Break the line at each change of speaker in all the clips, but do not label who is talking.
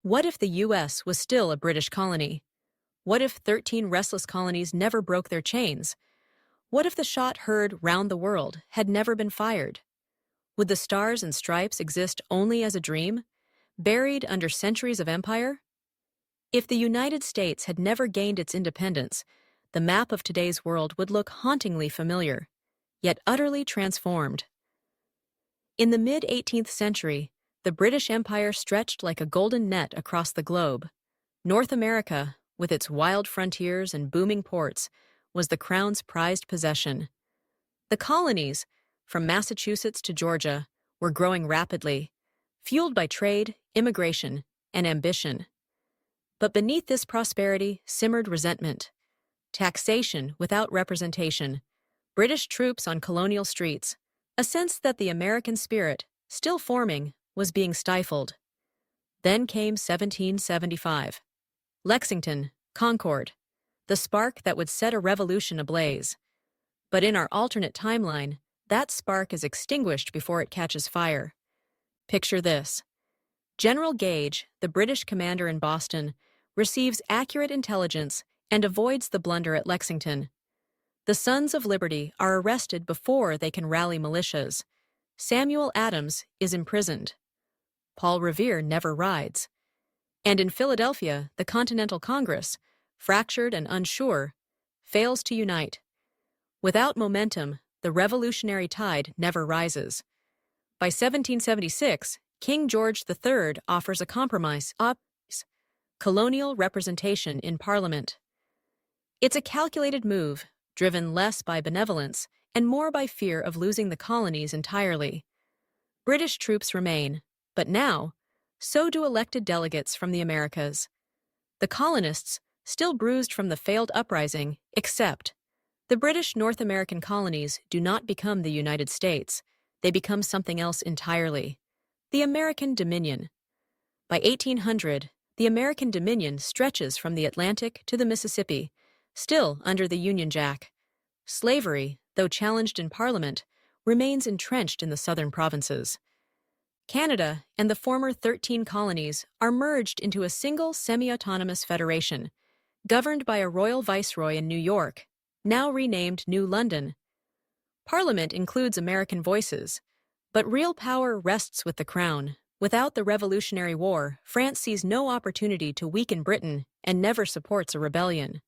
What if the U.S. was still a British colony? What if 13 restless colonies never broke their chains? What if the shot heard round the world had never been fired? Would the stars and stripes exist only as a dream, buried under centuries of empire? If the United States had never gained its independence, the map of today's world would look hauntingly familiar, yet utterly transformed. In the mid-18th century, the British Empire stretched like a golden net across the globe. North America, with its wild frontiers and booming ports, was the Crown's prized possession. The colonies, from Massachusetts to Georgia, were growing rapidly, fueled by trade, immigration, and ambition. But beneath this prosperity simmered resentment, taxation without representation, British troops on colonial streets, a sense that the American spirit, still forming, was being stifled. Then came 1775. Lexington, Concord, the spark that would set a revolution ablaze. But in our alternate timeline, that spark is extinguished before it catches fire. Picture this. General Gage, the British commander in Boston, receives accurate intelligence and avoids the blunder at Lexington. The Sons of Liberty are arrested before they can rally militias. Samuel Adams is imprisoned. Paul Revere never rides. And in Philadelphia, the Continental Congress, fractured and unsure, fails to unite. Without momentum, the revolutionary tide never rises. By 1776, King George III offers a compromise: colonial representation in Parliament. It's a calculated move, driven less by benevolence and more by fear of losing the colonies entirely. British troops remain, but now, so do elected delegates from the Americas. The colonists, still bruised from the failed uprising, accept. The British North American colonies do not become the United States. They become something else entirely: the American Dominion. By 1800, the American Dominion stretches from the Atlantic to the Mississippi, still under the Union Jack. Slavery, though challenged in Parliament, remains entrenched in the southern provinces. Canada and the former 13 colonies are merged into a single semi-autonomous federation, governed by a royal viceroy in New York, now renamed New London. Parliament includes American voices, but real power rests with the Crown. Without the Revolutionary War, France sees no opportunity to weaken Britain and never supports a rebellion.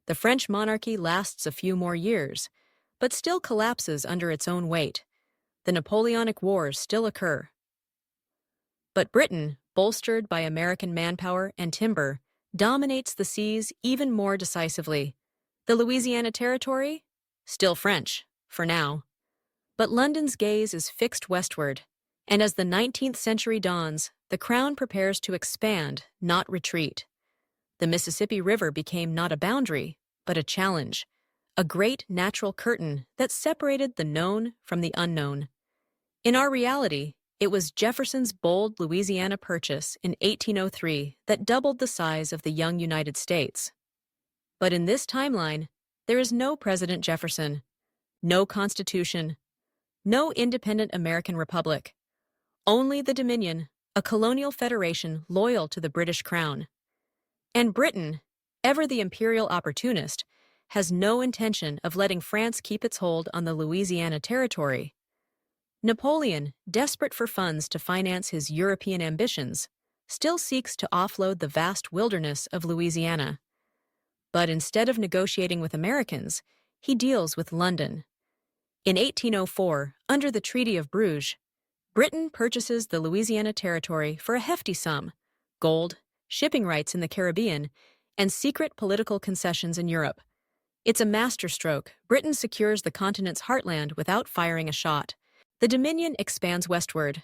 The French monarchy lasts a few more years, but still collapses under its own weight. The Napoleonic Wars still occur. But Britain, bolstered by American manpower and timber, dominates the seas even more decisively. The Louisiana Territory? Still French, for now. But London's gaze is fixed westward, and as the 19th century dawns, the Crown prepares to expand, not retreat. The Mississippi River became not a boundary, but a challenge, a great natural curtain that separated the known from the unknown. In our reality, it was Jefferson's bold Louisiana Purchase in 1803 that doubled the size of the young United States. But in this timeline, there is no President Jefferson, no Constitution, no independent American Republic. Only the Dominion, a colonial federation loyal to the British Crown. And Britain, ever the imperial opportunist, has no intention of letting France keep its hold on the Louisiana Territory. Napoleon, desperate for funds to finance his European ambitions, still seeks to offload the vast wilderness of Louisiana. But instead of negotiating with Americans, he deals with London. In 1804, under the Treaty of Bruges, Britain purchases the Louisiana Territory for a hefty sum: gold, shipping rights in the Caribbean, and secret political concessions in Europe. It's a masterstroke. Britain secures the continent's heartland without firing a shot. The Dominion expands westward.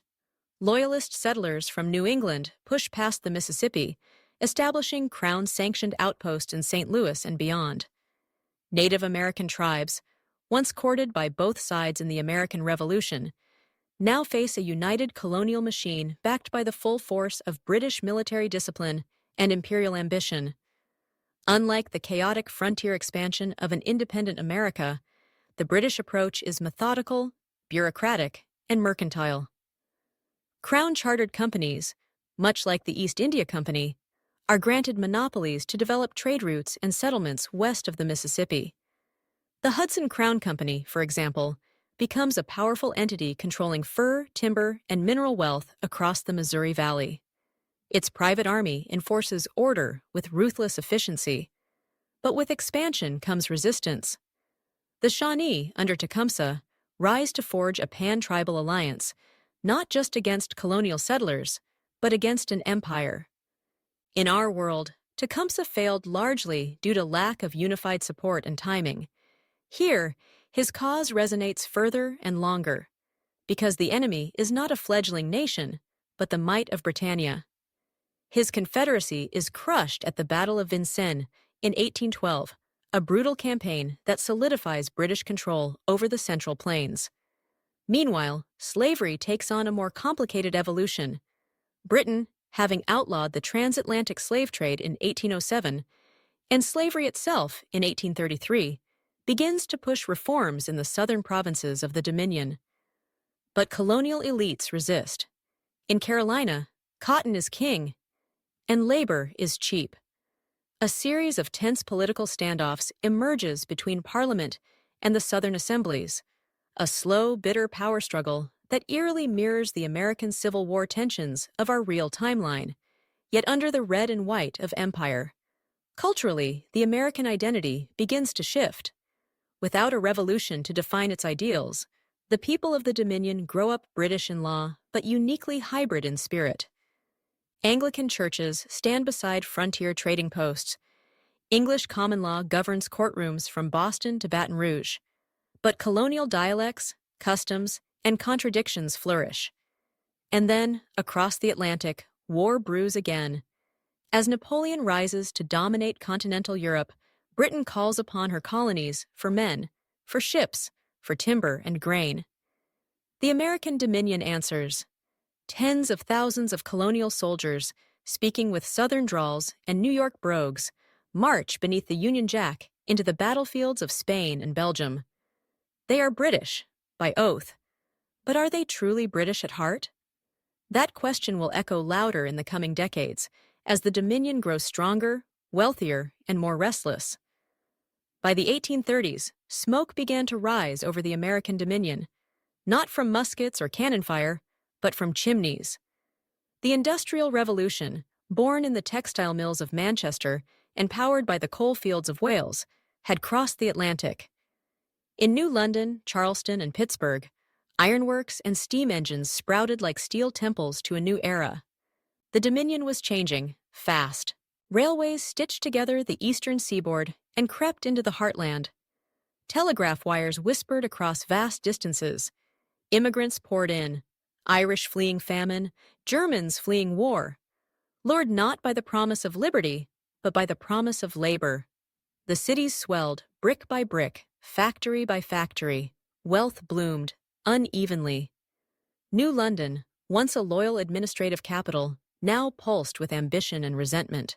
Loyalist settlers from New England push past the Mississippi, establishing Crown-sanctioned outposts in St. Louis and beyond. Native American tribes, once courted by both sides in the American Revolution, now face a united colonial machine backed by the full force of British military discipline and imperial ambition. Unlike the chaotic frontier expansion of an independent America, the British approach is methodical, bureaucratic, and mercantile. Crown-chartered companies, much like the East India Company, are granted monopolies to develop trade routes and settlements west of the Mississippi. The Hudson Crown Company, for example, becomes a powerful entity controlling fur, timber, and mineral wealth across the Missouri Valley. Its private army enforces order with ruthless efficiency. But with expansion comes resistance. The Shawnee, under Tecumseh, rise to forge a pan-tribal alliance, not just against colonial settlers, but against an empire. In our world, Tecumseh failed largely due to lack of unified support and timing. Here, his cause resonates further and longer, because the enemy is not a fledgling nation, but the might of Britannia. His confederacy is crushed at the Battle of Vincennes in 1812, a brutal campaign that solidifies British control over the Central Plains. Meanwhile, slavery takes on a more complicated evolution. Britain, having outlawed the transatlantic slave trade in 1807, and slavery itself in 1833, begins to push reforms in the southern provinces of the Dominion. But colonial elites resist. In Carolina, cotton is king, and labor is cheap. A series of tense political standoffs emerges between Parliament and the Southern assemblies, a slow, bitter power struggle that eerily mirrors the American Civil War tensions of our real timeline, yet under the red and white of empire. Culturally, the American identity begins to shift. Without a revolution to define its ideals, the people of the Dominion grow up British in law, but uniquely hybrid in spirit. Anglican churches stand beside frontier trading posts. English common law governs courtrooms from Boston to Baton Rouge. But colonial dialects, customs, and contradictions flourish. And then, across the Atlantic, war brews again. As Napoleon rises to dominate continental Europe, Britain calls upon her colonies for men, for ships, for timber and grain. The American Dominion answers. Tens of thousands of colonial soldiers, speaking with Southern drawls and New York brogues, march beneath the Union Jack into the battlefields of Spain and Belgium. They are British, by oath. But are they truly British at heart? That question will echo louder in the coming decades, as the Dominion grows stronger, wealthier, and more restless. By the 1830s, smoke began to rise over the American Dominion, not from muskets or cannon fire, but from chimneys. The Industrial Revolution, born in the textile mills of Manchester and powered by the coal fields of Wales, had crossed the Atlantic. In New London, Charleston, and Pittsburgh, ironworks and steam engines sprouted like steel temples to a new era. The Dominion was changing, fast. Railways stitched together the eastern seaboard and crept into the heartland. Telegraph wires whispered across vast distances. Immigrants poured in. Irish fleeing famine, Germans fleeing war, lured not by the promise of liberty, but by the promise of labor. The cities swelled, brick by brick, factory by factory. Wealth bloomed, unevenly. New London, once a loyal administrative capital, now pulsed with ambition and resentment.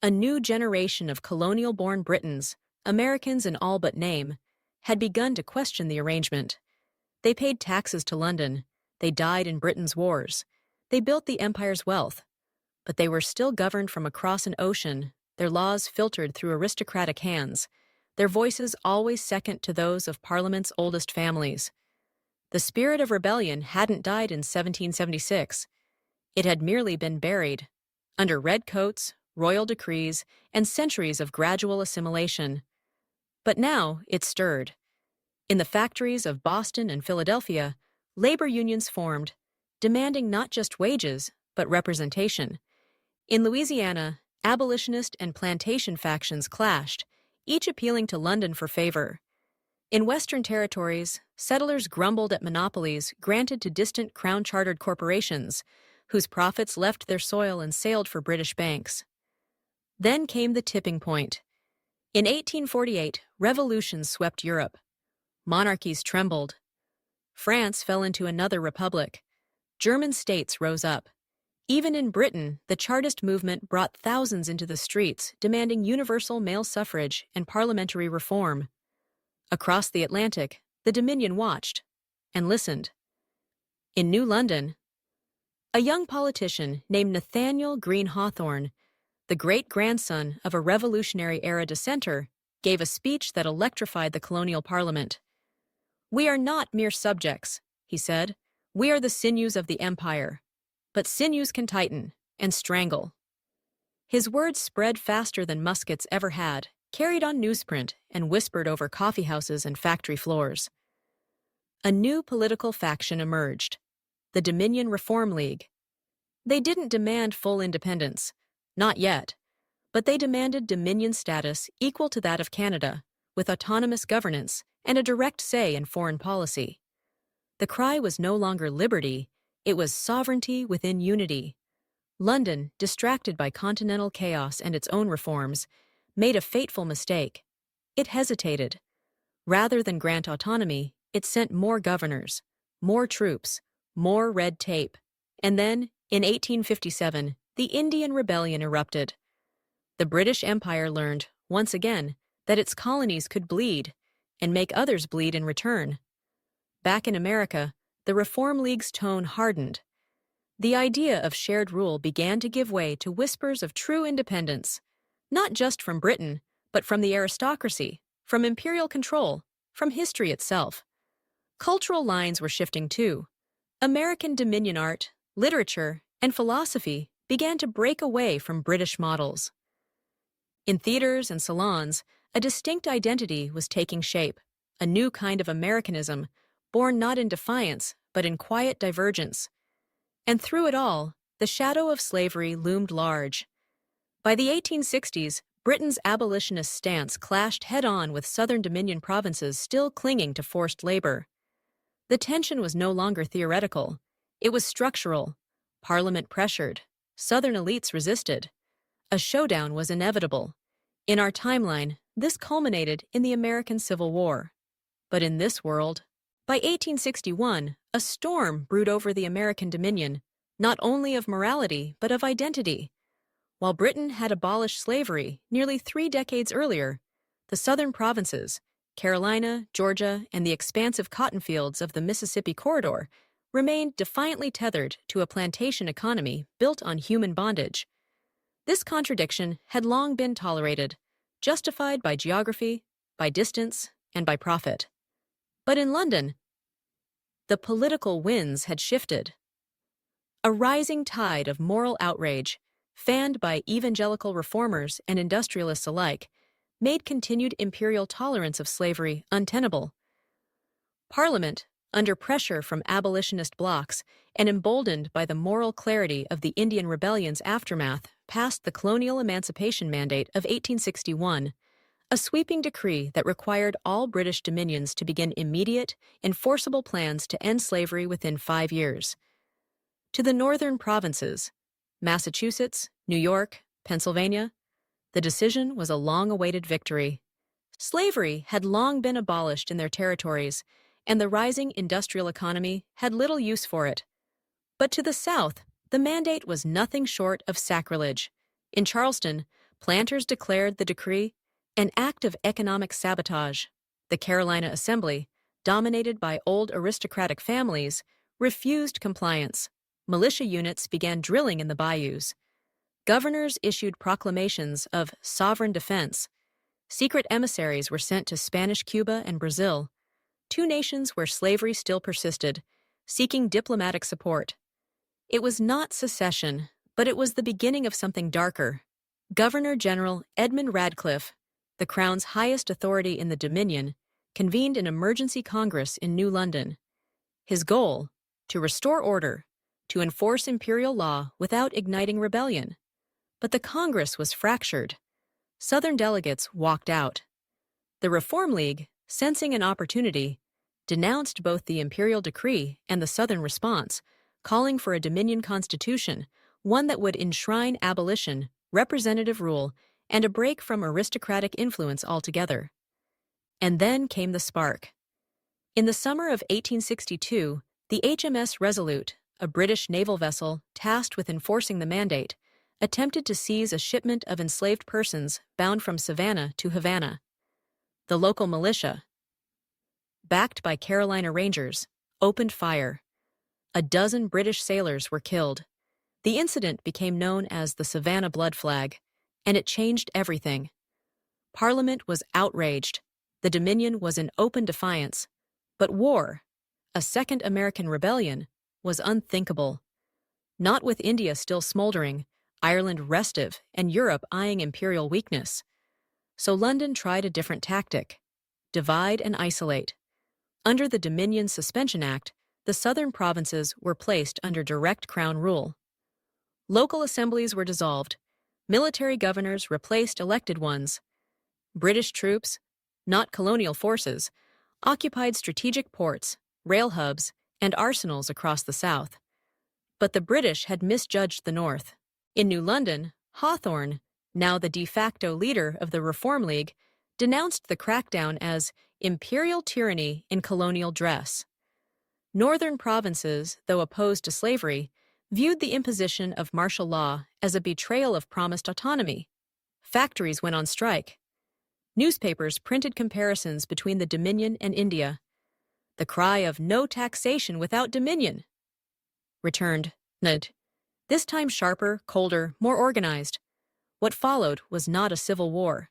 A new generation of colonial-born Britons, Americans in all but name, had begun to question the arrangement. They paid taxes to London. They died in Britain's wars. They built the empire's wealth. But they were still governed from across an ocean, their laws filtered through aristocratic hands, their voices always second to those of Parliament's oldest families. The spirit of rebellion hadn't died in 1776. It had merely been buried, under red coats, royal decrees, and centuries of gradual assimilation. But now it stirred. In the factories of Boston and Philadelphia, labor unions formed, demanding not just wages, but representation. In Louisiana, abolitionist and plantation factions clashed, each appealing to London for favor. In Western territories, settlers grumbled at monopolies granted to distant crown-chartered corporations, whose profits left their soil and sailed for British banks. Then came the tipping point. In 1848, revolutions swept Europe. Monarchies trembled. France fell into another republic. German states rose up. Even in Britain, the Chartist movement brought thousands into the streets, demanding universal male suffrage and parliamentary reform. Across the Atlantic, the Dominion watched and listened. In New London, A young politician named Nathaniel Greene Hawthorne, the great-grandson of a Revolutionary-era dissenter, gave a speech that electrified the colonial parliament. "We are not mere subjects," he said. "We are the sinews of the empire. But sinews can tighten and strangle." His words spread faster than muskets ever had, carried on newsprint, and whispered over coffeehouses and factory floors. A new political faction emerged, the Dominion Reform League. They didn't demand full independence, not yet, but they demanded Dominion status equal to that of Canada, with autonomous governance and a direct say in foreign policy. The cry was no longer liberty, it was sovereignty within unity. London, distracted by continental chaos and its own reforms, made a fateful mistake. It hesitated. Rather than grant autonomy, it sent more governors, more troops, more red tape. And then, in 1857, the Indian Rebellion erupted. The British Empire learned, once again, that its colonies could bleed, and make others bleed in return. Back in America, the Reform League's tone hardened. The idea of shared rule began to give way to whispers of true independence, not just from Britain, but from the aristocracy, from imperial control, from history itself. Cultural lines were shifting too. American Dominion art, literature, and philosophy began to break away from British models. In theaters and salons, a distinct identity was taking shape, a new kind of Americanism, born not in defiance, but in quiet divergence. And through it all, the shadow of slavery loomed large. By the 1860s, Britain's abolitionist stance clashed head-on with Southern Dominion provinces still clinging to forced labor. The tension was no longer theoretical. It was structural. Parliament pressured. Southern elites resisted. A showdown was inevitable. In our timeline, this culminated in the American Civil War. But in this world, by 1861, a storm brewed over the American Dominion, not only of morality, but of identity. While Britain had abolished slavery nearly 3 decades earlier, the southern provinces, Carolina, Georgia, and the expansive cotton fields of the Mississippi corridor, remained defiantly tethered to a plantation economy built on human bondage. This contradiction had long been tolerated, justified by geography, by distance, and by profit. But in London, the political winds had shifted. A rising tide of moral outrage, fanned by evangelical reformers and industrialists alike, made continued imperial tolerance of slavery untenable. Parliament, under pressure from abolitionist blocs and emboldened by the moral clarity of the Indian Rebellion's aftermath, passed the Colonial Emancipation Mandate of 1861, a sweeping decree that required all British dominions to begin immediate, enforceable plans to end slavery within 5 years. To the northern provinces, Massachusetts, New York, Pennsylvania, the decision was a long-awaited victory. Slavery had long been abolished in their territories, and the rising industrial economy had little use for it. But to the south, the mandate was nothing short of sacrilege. In Charleston, planters declared the decree an act of economic sabotage. The Carolina Assembly, dominated by old aristocratic families, refused compliance. Militia units began drilling in the bayous. Governors issued proclamations of sovereign defense. Secret emissaries were sent to Spanish Cuba and Brazil, 2 nations where slavery still persisted, seeking diplomatic support. It was not secession, but it was the beginning of something darker. Governor-General Edmund Radcliffe, the Crown's highest authority in the Dominion, convened an emergency Congress in New London. His goal, to restore order, to enforce imperial law without igniting rebellion. But the Congress was fractured. Southern delegates walked out. The Reform League, sensing an opportunity, denounced both the imperial decree and the Southern response, calling for a Dominion constitution, one that would enshrine abolition, representative rule, and a break from aristocratic influence altogether. And then came the spark. In the summer of 1862, the HMS Resolute, a British naval vessel tasked with enforcing the mandate, attempted to seize a shipment of enslaved persons bound from Savannah to Havana. The local militia, backed by Carolina Rangers, opened fire. A dozen British sailors were killed. The incident became known as the Savannah Blood Flag, and it changed everything. Parliament was outraged. The Dominion was in open defiance. But war, a second American rebellion, was unthinkable. Not with India still smoldering, Ireland restive, and Europe eyeing imperial weakness. So London tried a different tactic: divide and isolate. Under the Dominion Suspension Act, the southern provinces were placed under direct crown rule. Local assemblies were dissolved. Military governors replaced elected ones. British troops, not colonial forces, occupied strategic ports, rail hubs, and arsenals across the south. But the British had misjudged the North. In New London, Hawthorne, now the de facto leader of the Reform League, denounced the crackdown as imperial tyranny in colonial dress. Northern provinces, though opposed to slavery, viewed the imposition of martial law as a betrayal of promised autonomy. Factories went on strike. Newspapers printed comparisons between the Dominion and India. The cry of "no taxation without Dominion" returned, this time sharper, colder, more organized. What followed was not a civil war.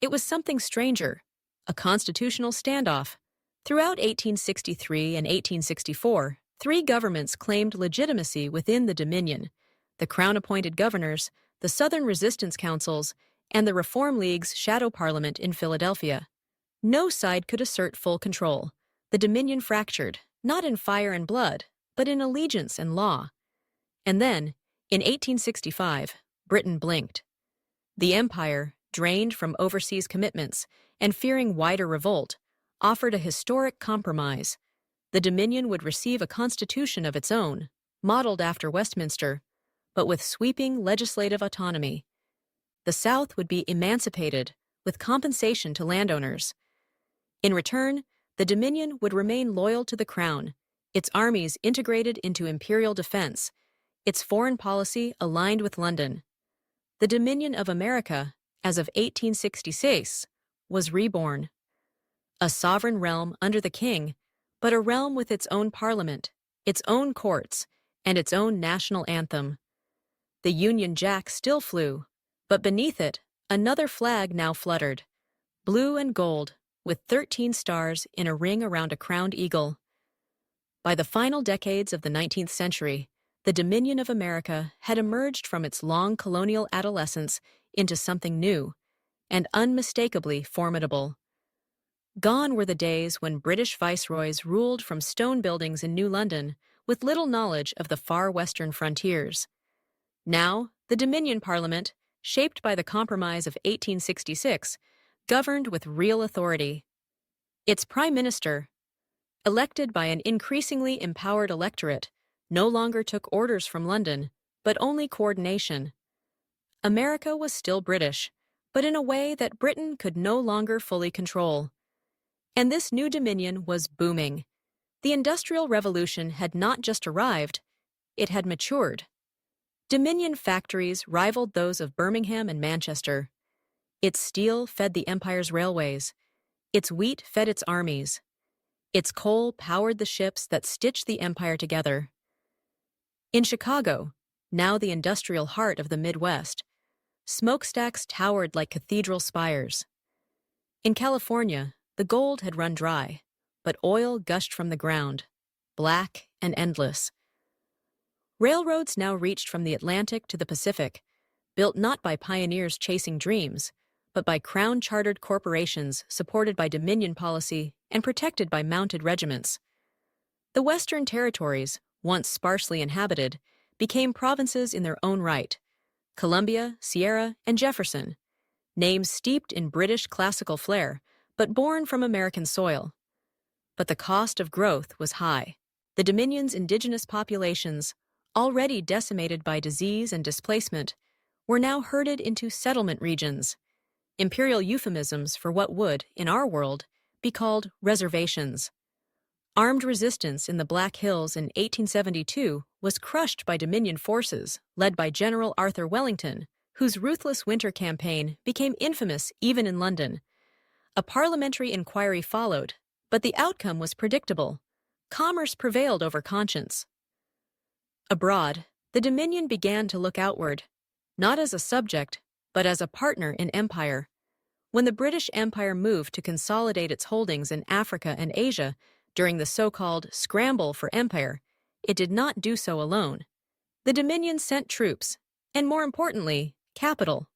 It was something stranger, a constitutional standoff. Throughout 1863 and 1864, three governments claimed legitimacy within the Dominion: the Crown-appointed governors, the Southern Resistance Councils, and the Reform League's shadow parliament in Philadelphia. No side could assert full control. The Dominion fractured, not in fire and blood, but in allegiance and law. And then, in 1865, Britain blinked. The empire, drained from overseas commitments and fearing wider revolt, offered a historic compromise. The Dominion would receive a constitution of its own, modeled after Westminster, but with sweeping legislative autonomy. The South would be emancipated, with compensation to landowners. In return, the Dominion would remain loyal to the Crown, its armies integrated into imperial defense, its foreign policy aligned with London. The Dominion of America, as of 1866, was reborn. A sovereign realm under the king, but a realm with its own parliament, its own courts, and its own national anthem. The Union Jack still flew, but beneath it, another flag now fluttered, blue and gold, with 13 stars in a ring around a crowned eagle. By the final decades of the 19th century, the Dominion of America had emerged from its long colonial adolescence into something new and unmistakably formidable. Gone were the days when British viceroys ruled from stone buildings in New London with little knowledge of the far western frontiers. Now, the Dominion Parliament, shaped by the Compromise of 1866, governed with real authority. Its Prime Minister, elected by an increasingly empowered electorate, no longer took orders from London, but only coordination. America was still British, but in a way that Britain could no longer fully control. And this new dominion was booming. The Industrial Revolution had not just arrived, it had matured. Dominion factories rivaled those of Birmingham and Manchester. Its steel fed the empire's railways. Its wheat fed its armies. Its coal powered the ships that stitched the empire together. In Chicago, now the industrial heart of the Midwest, smokestacks towered like cathedral spires. In California, the gold had run dry, but oil gushed from the ground, black and endless. Railroads now reached from the Atlantic to the Pacific, built not by pioneers chasing dreams, but by crown-chartered corporations supported by Dominion policy and protected by mounted regiments. The Western territories, once sparsely inhabited, became provinces in their own right: Columbia, Sierra, and Jefferson, names steeped in British classical flair, but born from American soil. But the cost of growth was high. The Dominion's indigenous populations, already decimated by disease and displacement, were now herded into settlement regions, imperial euphemisms for what would, in our world, be called reservations. Armed resistance in the Black Hills in 1872 was crushed by Dominion forces led by General Arthur Wellington, whose ruthless winter campaign became infamous even in London. A parliamentary inquiry followed, but the outcome was predictable. Commerce prevailed over conscience. Abroad, the Dominion began to look outward, not as a subject, but as a partner in empire. When the British Empire moved to consolidate its holdings in Africa and Asia during the so-called scramble for empire, it did not do so alone. The Dominion sent troops, and more importantly, capital.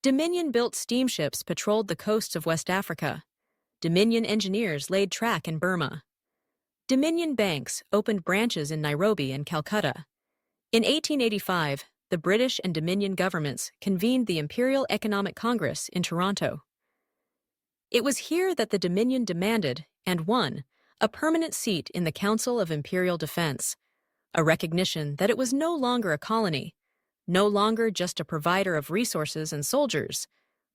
Dominion-built steamships patrolled the coasts of West Africa. Dominion engineers laid track in Burma. Dominion banks opened branches in Nairobi and Calcutta. In 1885, the British and Dominion governments convened the Imperial Economic Congress in Toronto. It was here that the Dominion demanded, and won, a permanent seat in the Council of Imperial Defense, a recognition that it was no longer a colony, no longer just a provider of resources and soldiers,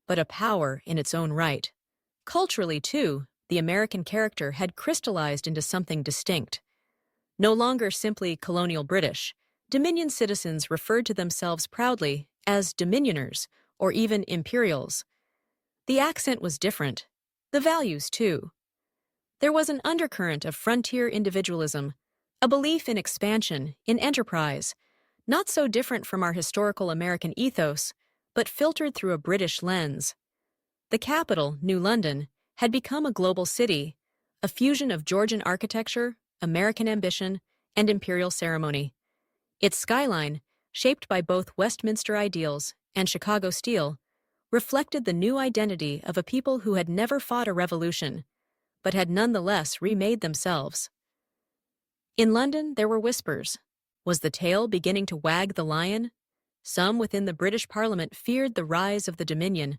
but a power in its own right. Culturally, too, the American character had crystallized into something distinct. No longer simply colonial British, Dominion citizens referred to themselves proudly as Dominioners or even Imperials. The accent was different, the values too. There was an undercurrent of frontier individualism, a belief in expansion, in enterprise, not so different from our historical American ethos, but filtered through a British lens. The capital, New London, had become a global city, a fusion of Georgian architecture, American ambition, and imperial ceremony. Its skyline, shaped by both Westminster ideals and Chicago steel, reflected the new identity of a people who had never fought a revolution, but had nonetheless remade themselves. In London, there were whispers. Was the tail beginning to wag the lion? Some within the British Parliament feared the rise of the Dominion.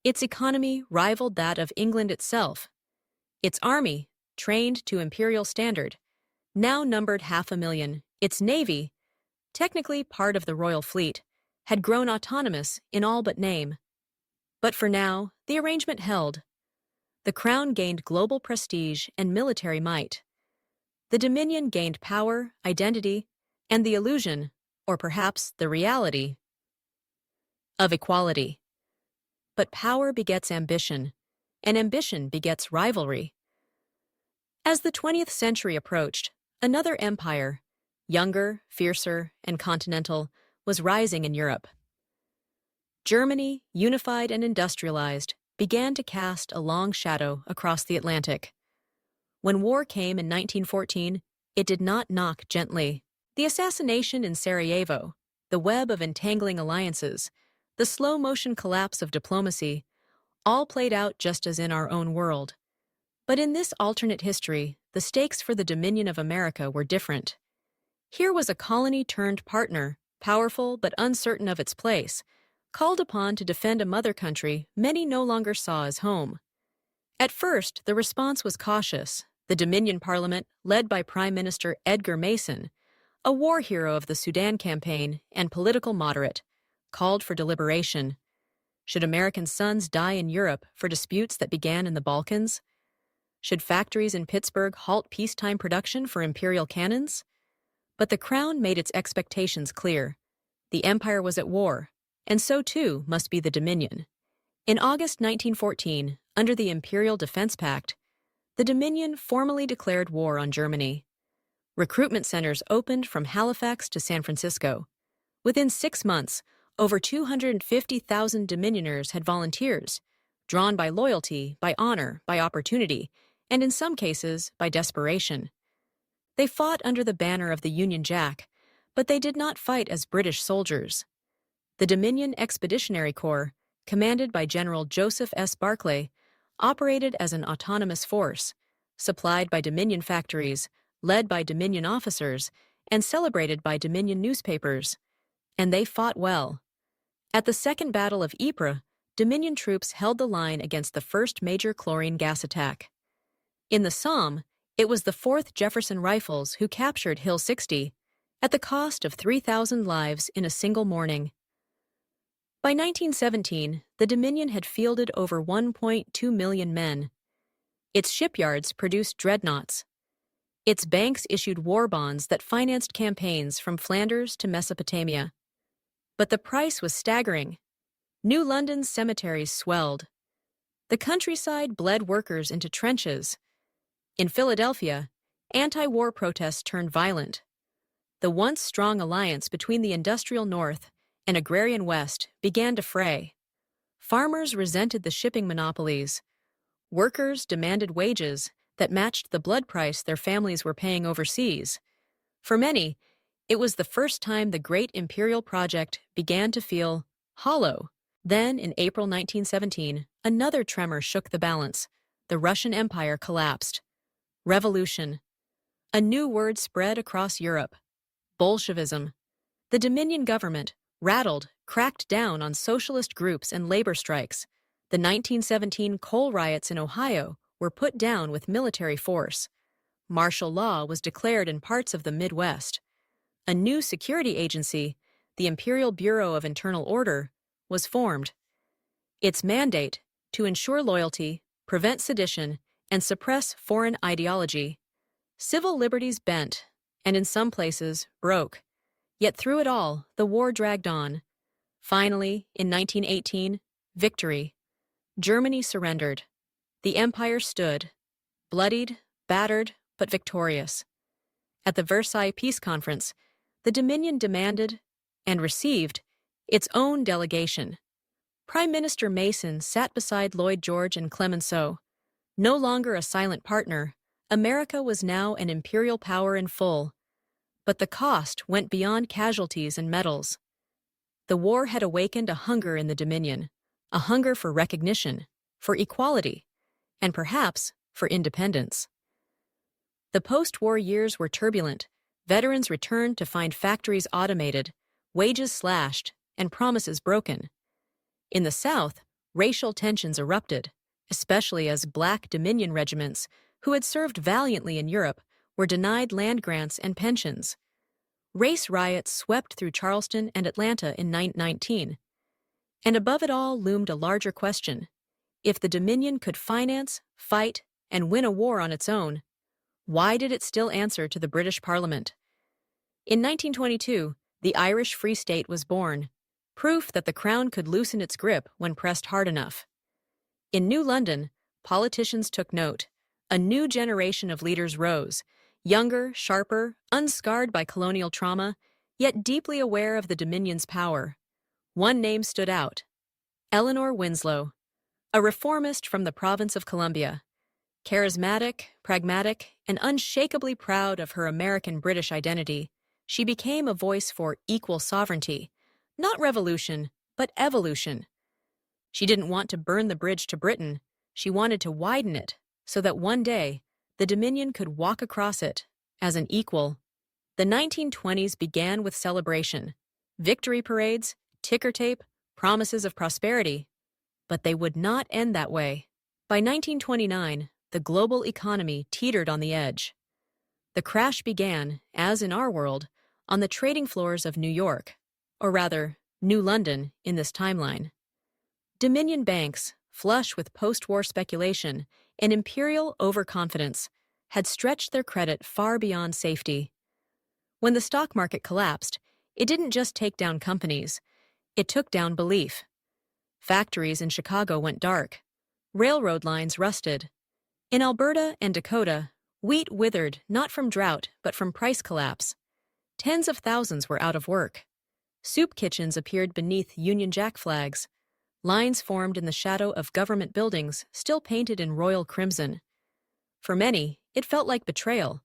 Its economy rivaled that of England itself. Its army, trained to imperial standard, now numbered 500,000. Its navy, technically part of the royal fleet, had grown autonomous in all but name. But for now, the arrangement held. The crown gained global prestige and military might. The Dominion gained power, identity, and the illusion, or perhaps the reality, of equality. But power begets ambition, and ambition begets rivalry. As the 20th century approached, another empire, younger, fiercer, and continental, was rising in Europe. Germany, unified and industrialized, began to cast a long shadow across the Atlantic. When war came in 1914, it did not knock gently. The assassination in Sarajevo, the web of entangling alliances, the slow-motion collapse of diplomacy, all played out just as in our own world. But in this alternate history, the stakes for the Dominion of America were different. Here was a colony-turned-partner, powerful but uncertain of its place, called upon to defend a mother country many no longer saw as home. At first, the response was cautious. The Dominion Parliament, led by Prime Minister Edgar Mason, a war hero of the Sudan campaign and political moderate, called for deliberation. Should American sons die in Europe for disputes that began in the Balkans? Should factories in Pittsburgh halt peacetime production for imperial cannons? But the Crown made its expectations clear. The Empire was at war, and so too must be the Dominion. In August 1914, under the Imperial Defense Pact, the Dominion formally declared war on Germany. Recruitment centers opened from Halifax to San Francisco. Within 6 months, over 250,000 Dominioners had volunteers, drawn by loyalty, by honor, by opportunity, and in some cases, by desperation. They fought under the banner of the Union Jack, but they did not fight as British soldiers. The Dominion Expeditionary Corps, commanded by General Joseph S. Barclay, operated as an autonomous force, supplied by Dominion factories, led by Dominion officers, and celebrated by Dominion newspapers. And they fought well. At the Second Battle of Ypres, Dominion troops held the line against the first major chlorine gas attack. In the Somme, it was the 4th Jefferson Rifles who captured Hill 60, at the cost of 3,000 lives in a single morning. By 1917, the Dominion had fielded over 1.2 million men. Its shipyards produced dreadnoughts. Its banks issued war bonds that financed campaigns from Flanders to Mesopotamia. But the price was staggering. New London's cemeteries swelled. The countryside bled workers into trenches. In Philadelphia, anti-war protests turned violent. the once strong alliance between the industrial North and agrarian West began to fray. Farmers resented the shipping monopolies. Workers demanded wages that matched the blood price their families were paying overseas. For many, it was the first time the great imperial project began to feel hollow. Then, in April 1917, another tremor shook the balance. The Russian Empire collapsed. Revolution. A new word spread across Europe. Bolshevism. The Dominion government, rattled, cracked down on socialist groups and labor strikes. The 1917 coal riots in Ohio were put down with military force. Martial law was declared in parts of the Midwest. A new security agency, the Imperial Bureau of Internal Order, was formed. Its mandate, to ensure loyalty, prevent sedition, and suppress foreign ideology. Civil liberties bent, and in some places, broke. Yet through it all, the war dragged on. Finally, in 1918, victory. Germany surrendered. The empire stood, bloodied, battered, but victorious. At the Versailles Peace Conference, the Dominion demanded, and received, its own delegation. Prime Minister Mason sat beside Lloyd George and Clemenceau. No longer a silent partner, America was now an imperial power in full. But the cost went beyond casualties and medals. The war had awakened a hunger in the Dominion, a hunger for recognition, for equality, and perhaps for independence. The post-war years were turbulent. Veterans returned to find factories automated, wages slashed, and promises broken. In the South, racial tensions erupted, especially as Black Dominion regiments, who had served valiantly in Europe, were denied land grants and pensions. Race riots swept through Charleston and Atlanta in 1919. And above it all loomed a larger question. If the Dominion could finance, fight, and win a war on its own, why did it still answer to the British Parliament? In 1922, the Irish Free State was born, proof that the Crown could loosen its grip when pressed hard enough. In New London, politicians took note. A new generation of leaders rose, younger, sharper, unscarred by colonial trauma, yet deeply aware of the Dominion's power. One name stood out: Eleanor Winslow, a reformist from the province of Columbia. Charismatic, pragmatic, and unshakably proud of her American-British identity, she became a voice for equal sovereignty, not revolution, but evolution. She didn't want to burn the bridge to Britain, she wanted to widen it, so that one day, the Dominion could walk across it as an equal. The 1920s began with celebration, victory parades, ticker tape, promises of prosperity. But they would not end that way. By 1929, the global economy teetered on the edge. The crash began, as in our world, on the trading floors of New York, or rather, New London in this timeline. Dominion banks, flush with post-war speculation and imperial overconfidence, had stretched their credit far beyond safety. When the stock market collapsed, it didn't just take down companies, it took down belief. Factories in Chicago went dark. Railroad lines rusted. In Alberta and Dakota, wheat withered not from drought but from price collapse. Tens of thousands were out of work. Soup kitchens appeared beneath Union Jack flags. Lines formed in the shadow of government buildings still painted in royal crimson. For many, it felt like betrayal,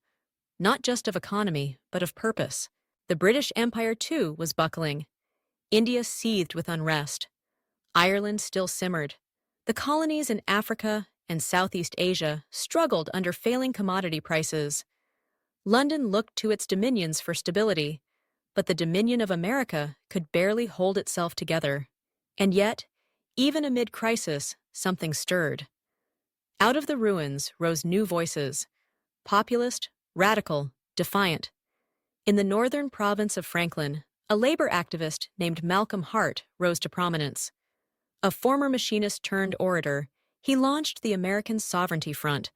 not just of economy, but of purpose. The British Empire, too, was buckling. India seethed with unrest. Ireland still simmered. The colonies in Africa and Southeast Asia struggled under failing commodity prices. London looked to its dominions for stability, but the Dominion of America could barely hold itself together. And yet, even amid crisis, something stirred. Out of the ruins rose new voices, populist, radical, defiant. In the northern province of Franklin, a labor activist named Malcolm Hart rose to prominence. A former machinist turned orator, he launched the American Sovereignty Front,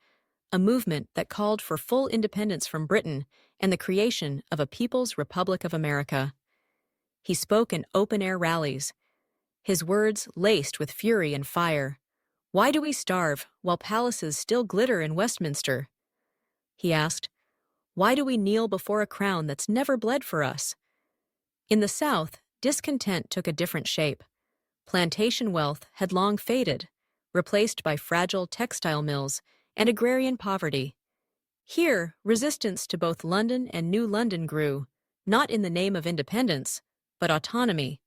a movement that called for full independence from Britain and the creation of a People's Republic of America. He spoke in open-air rallies, his words laced with fury and fire. "Why do we starve while palaces still glitter in Westminster?" he asked. Why do we kneel before a crown that's never bled for us? In the South, discontent took a different shape. Plantation wealth had long faded, replaced by fragile textile mills and agrarian poverty. Here, resistance to both London and New London grew, not in the name of independence, but autonomy.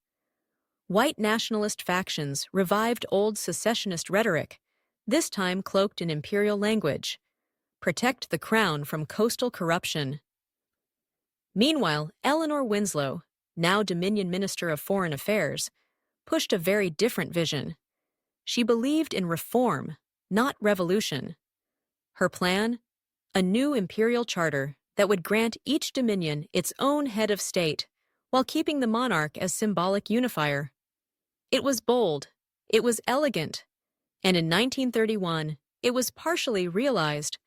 White nationalist factions revived old secessionist rhetoric, this time cloaked in imperial language. Protect the crown from coastal corruption. Meanwhile, Eleanor Winslow, now Dominion Minister of Foreign Affairs, pushed a very different vision. She believed in reform, not revolution. Her plan? A new imperial charter that would grant each dominion its own head of state, while keeping the monarch as symbolic unifier. It was bold, it was elegant, and in 1931, it was partially realized.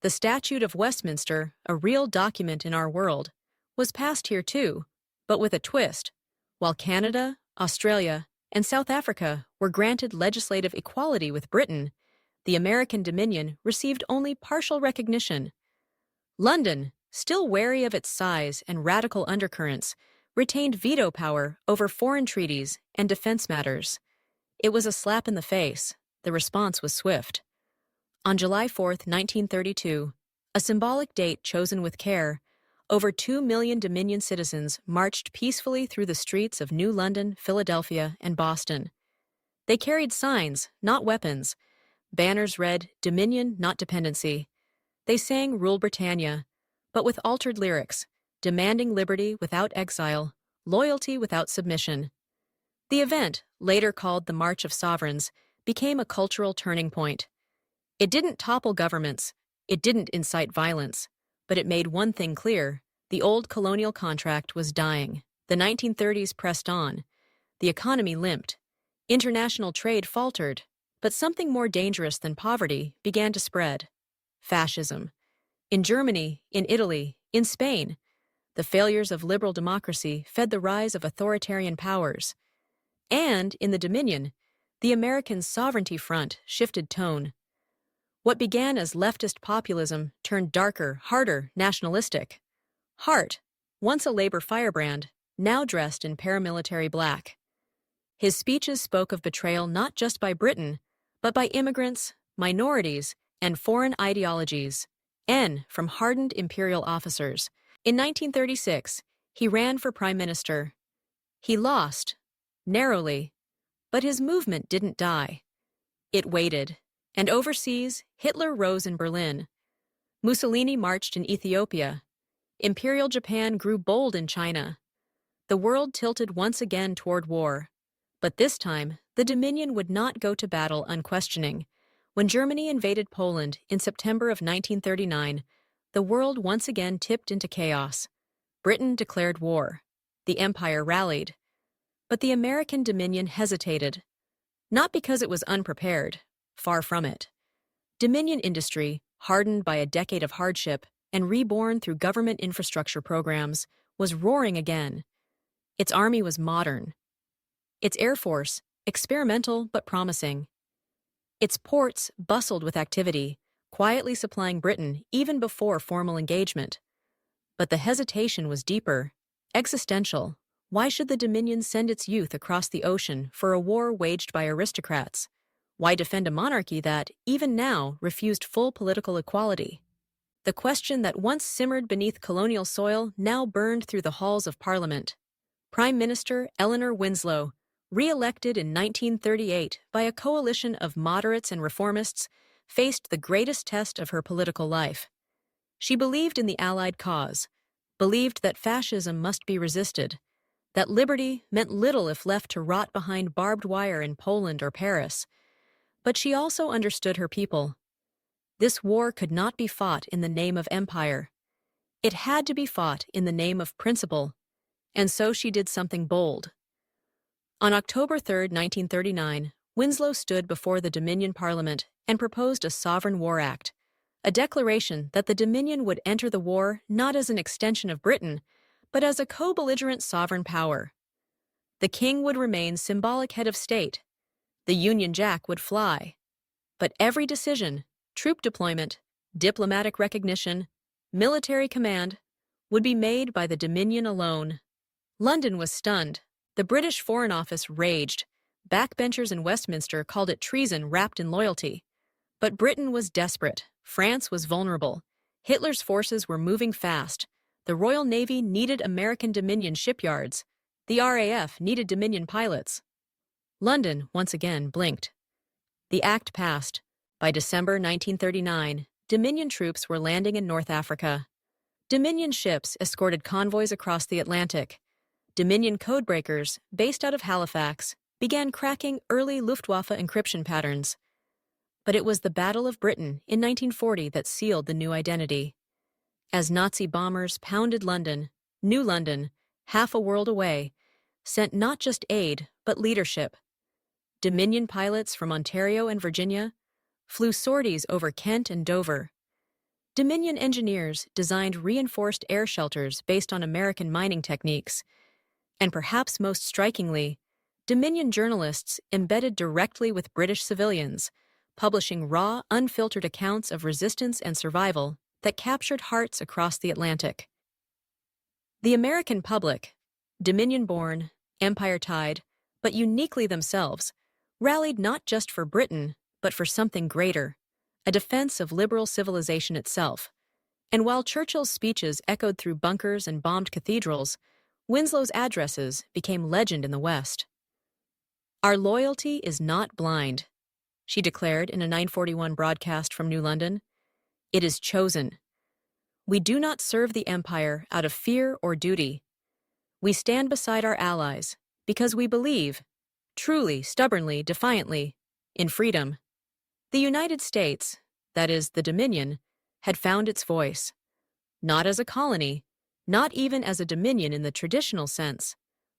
The Statute of Westminster, a real document in our world, was passed here too, but with a twist. While Canada, Australia, and South Africa were granted legislative equality with Britain, the American Dominion received only partial recognition. London, still wary of its size and radical undercurrents, retained veto power over foreign treaties and defense matters. It was a slap in the face. The response was swift. On July 4, 1932, a symbolic date chosen with care, over 2 million Dominion citizens marched peacefully through the streets of New London, Philadelphia, and Boston. They carried signs, not weapons. Banners read, "Dominion, not dependency." They sang "Rule Britannia," but with altered lyrics, demanding liberty without exile, loyalty without submission. The event, later called the March of Sovereigns, became a cultural turning point. It didn't topple governments, it didn't incite violence, but it made one thing clear: the old colonial contract was dying. The 1930s pressed on. The economy limped. International trade faltered, but something more dangerous than poverty began to spread: fascism. In Germany, in Italy, in Spain, the failures of liberal democracy fed the rise of authoritarian powers. And, in the Dominion, the American Sovereignty Front shifted tone. What began as leftist populism turned darker, harder, nationalistic. Hart, once a labor firebrand, now dressed in paramilitary black. His speeches spoke of betrayal not just by Britain, but by immigrants, minorities, and foreign ideologies, from hardened imperial officers. In 1936, he ran for prime minister. He lost, narrowly, but his movement didn't die. It waited, and overseas, Hitler rose in Berlin. Mussolini marched in Ethiopia. Imperial Japan grew bold in China. The world tilted once again toward war. But this time, the Dominion would not go to battle unquestioning. When Germany invaded Poland in September of 1939, the world once again tipped into chaos. Britain declared war. The empire rallied. But the American Dominion hesitated. Not because it was unprepared, far from it. Dominion industry, hardened by a decade of hardship and reborn through government infrastructure programs, was roaring again. Its army was modern. Its air force, experimental but promising. Its ports bustled with activity, quietly supplying Britain even before formal engagement. But the hesitation was deeper, existential. Why should the Dominion send its youth across the ocean for a war waged by aristocrats? Why defend a monarchy that, even now, refused full political equality? The question that once simmered beneath colonial soil now burned through the halls of Parliament. Prime Minister Eleanor Winslow, re-elected in 1938 by a coalition of moderates and reformists, faced the greatest test of her political life. She believed in the Allied cause, believed that fascism must be resisted, that liberty meant little if left to rot behind barbed wire in Poland or Paris. But she also understood her people. This war could not be fought in the name of empire. It had to be fought in the name of principle. And so she did something bold. On October 3, 1939, Winslow stood before the Dominion Parliament and proposed a Sovereign War Act, a declaration that the Dominion would enter the war not as an extension of Britain, but as a co-belligerent sovereign power. The king would remain symbolic head of state. The Union Jack would fly. But every decision, troop deployment, diplomatic recognition, military command, would be made by the Dominion alone. London was stunned. The British Foreign Office raged. Backbenchers in Westminster called it treason wrapped in loyalty. But Britain was desperate. France was vulnerable. Hitler's forces were moving fast. The Royal Navy needed American Dominion shipyards. The RAF needed Dominion pilots. London, once again, blinked. The act passed. By December 1939, Dominion troops were landing in North Africa. Dominion ships escorted convoys across the Atlantic. Dominion codebreakers, based out of Halifax, began cracking early Luftwaffe encryption patterns. But it was the Battle of Britain in 1940 that sealed the new identity. As Nazi bombers pounded London, New London, half a world away, sent not just aid, but leadership. Dominion pilots from Ontario and Virginia flew sorties over Kent and Dover. Dominion engineers designed reinforced air shelters based on American mining techniques. And perhaps most strikingly, Dominion journalists embedded directly with British civilians, publishing raw, unfiltered accounts of resistance and survival that captured hearts across the Atlantic. The American public, Dominion-born, empire-tied, but uniquely themselves, rallied not just for Britain, but for something greater, a defense of liberal civilization itself. And while Churchill's speeches echoed through bunkers and bombed cathedrals, Winslow's addresses became legend in the West. "Our loyalty is not blind," she declared in a 941 broadcast from New London. "It is chosen. We do not serve the empire out of fear or duty. We stand beside our allies because we believe, truly, stubbornly, defiantly, in freedom." The United States, that is, the Dominion, had found its voice. Not as a colony, not even as a dominion in the traditional sense,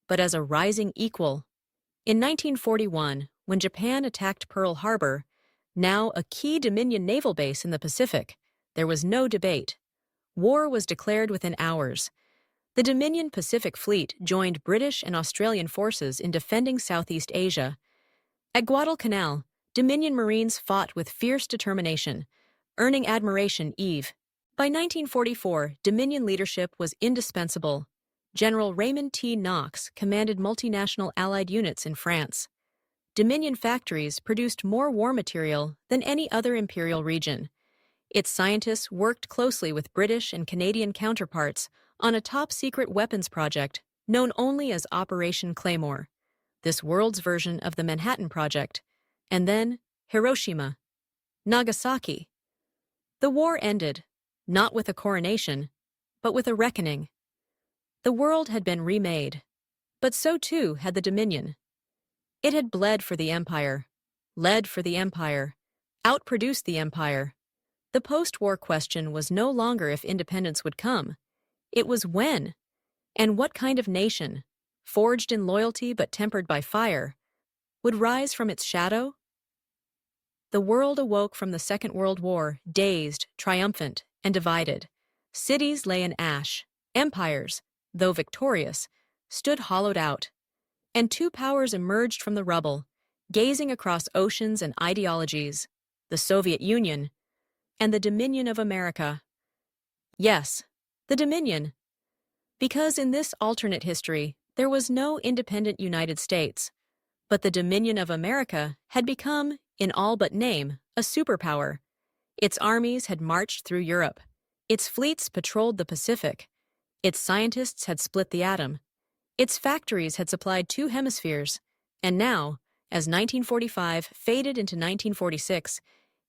but as a rising equal. In 1941, when Japan attacked Pearl Harbor, now a key Dominion naval base in the Pacific, there was no debate. War was declared within hours. The Dominion Pacific Fleet joined British and Australian forces in defending Southeast Asia. At Guadalcanal, Dominion Marines fought with fierce determination, earning admiration Eve. By 1944, Dominion leadership was indispensable. General Raymond T. Knox commanded multinational Allied units in France. Dominion factories produced more war material than any other imperial region. Its scientists worked closely with British and Canadian counterparts on a top-secret weapons project known only as Operation Claymore, this world's version of the Manhattan Project, and then Hiroshima, Nagasaki. The war ended, not with a coronation, but with a reckoning. The world had been remade, but so too had the Dominion. It had bled for the empire, led for the empire, outproduced the empire. The post-war question was no longer if independence would come. It was when, and what kind of nation, forged in loyalty but tempered by fire, would rise from its shadow? The world awoke from the Second World War, dazed, triumphant, and divided. Cities lay in ash. Empires, though victorious, stood hollowed out. And two powers emerged from the rubble, gazing across oceans and ideologies, the Soviet Union and the Dominion of America. Yes, the Dominion. Because in this alternate history, there was no independent United States, but the Dominion of America had become, in all but name, a superpower. Its armies had marched through Europe. Its fleets patrolled the Pacific. Its scientists had split the atom. Its factories had supplied two hemispheres. And now, as 1945 faded into 1946,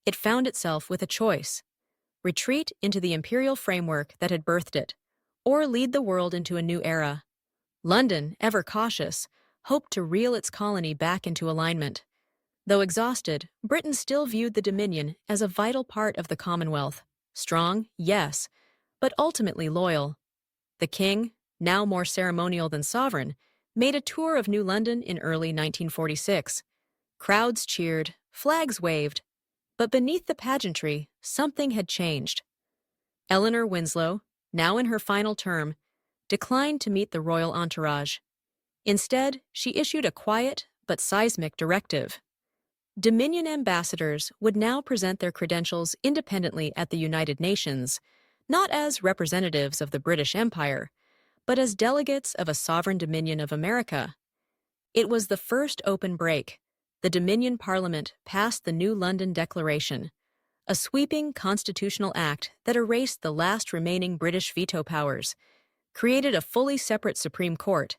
it found itself with a choice: retreat into the imperial framework that had birthed it, or lead the world into a new era. London, ever cautious, hoped to reel its colony back into alignment. Though exhausted, Britain still viewed the Dominion as a vital part of the Commonwealth. Strong, yes, but ultimately loyal. The king, now more ceremonial than sovereign, made a tour of New London in early 1946. Crowds cheered, flags waved, but beneath the pageantry, something had changed. Eleanor Winslow, now in her final term, declined to meet the royal entourage. Instead, she issued a quiet but seismic directive. Dominion ambassadors would now present their credentials independently at the United Nations, not as representatives of the British Empire, but as delegates of a sovereign dominion of America. It was the first open break. The Dominion Parliament passed the New London Declaration, a sweeping constitutional act that erased the last remaining British veto powers, created a fully separate Supreme Court,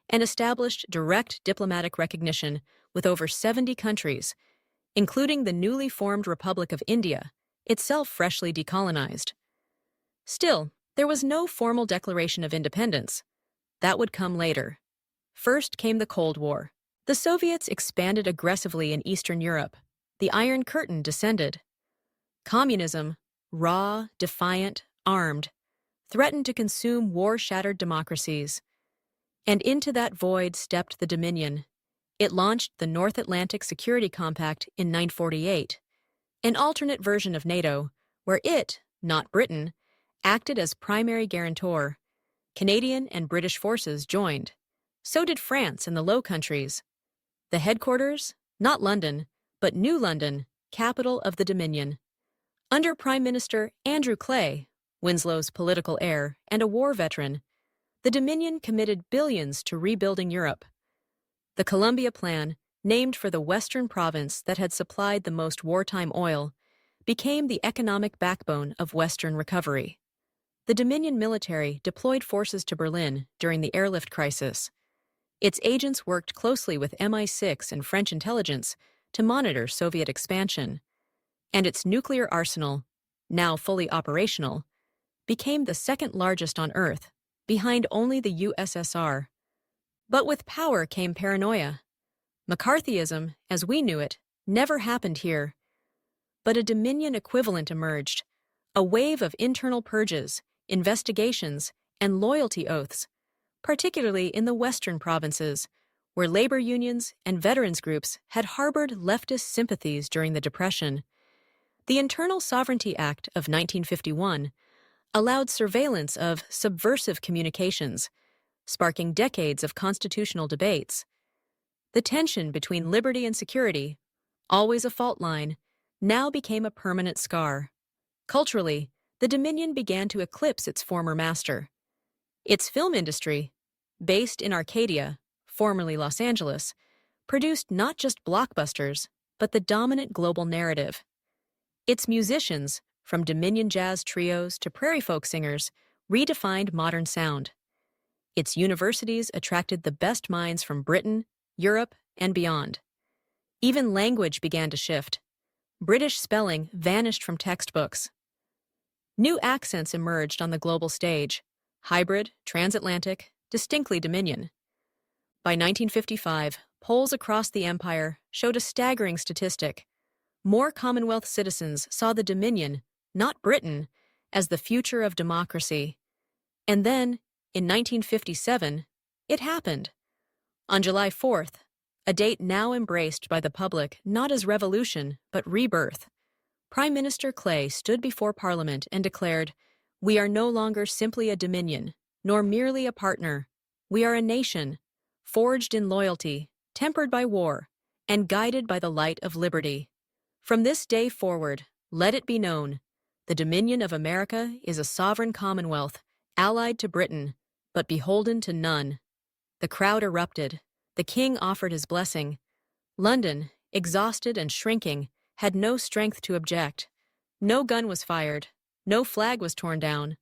and established direct diplomatic recognition with over 70 countries, including the newly formed Republic of India, itself freshly decolonized. Still, there was no formal declaration of independence. That would come later. First came the Cold War. The Soviets expanded aggressively in Eastern Europe. The Iron Curtain descended. Communism, raw, defiant, armed, threatened to consume war-shattered democracies. And into that void stepped the Dominion. It launched the North Atlantic Security Compact in 1948, an alternate version of NATO, where it, not Britain, acted as primary guarantor. Canadian and British forces joined. So did France and the Low Countries. The headquarters, not London, but New London, capital of the Dominion. Under Prime Minister Andrew Clay, Winslow's political heir and a war veteran, the Dominion committed billions to rebuilding Europe. The Columbia Plan, named for the western province that had supplied the most wartime oil, became the economic backbone of Western recovery. The Dominion military deployed forces to Berlin during the airlift crisis. Its agents worked closely with MI6 and French intelligence to monitor Soviet expansion, and its nuclear arsenal, now fully operational, became the second largest on Earth, behind only the USSR. But with power came paranoia. McCarthyism, as we knew it, never happened here. But a Dominion equivalent emerged, a wave of internal purges, investigations, and loyalty oaths, particularly in the western provinces, where labor unions and veterans groups had harbored leftist sympathies during the Depression. The Internal Sovereignty Act of 1951 allowed surveillance of subversive communications, sparking decades of constitutional debates. The tension between liberty and security, always a fault line, now became a permanent scar. Culturally, the Dominion began to eclipse its former master. Its film industry, based in Arcadia, formerly Los Angeles, produced not just blockbusters, but the dominant global narrative. Its musicians, from Dominion jazz trios to prairie folk singers, redefined modern sound. Its universities attracted the best minds from Britain, Europe, and beyond. Even language began to shift. British spelling vanished from textbooks. New accents emerged on the global stage: hybrid, transatlantic, distinctly Dominion. By 1955, polls across the empire showed a staggering statistic. More Commonwealth citizens saw the Dominion, not Britain, as the future of democracy. And then, in 1957, it happened. On July 4th, a date now embraced by the public not as revolution, but rebirth, Prime Minister Clay stood before Parliament and declared, "We are no longer simply a dominion, nor merely a partner. We are a nation, forged in loyalty, tempered by war, and guided by the light of liberty. From this day forward, let it be known, the Dominion of America is a sovereign commonwealth, allied to Britain, but beholden to none." The crowd erupted. The king offered his blessing. London, exhausted and shrinking, had no strength to object. No gun was fired. No flag was torn down.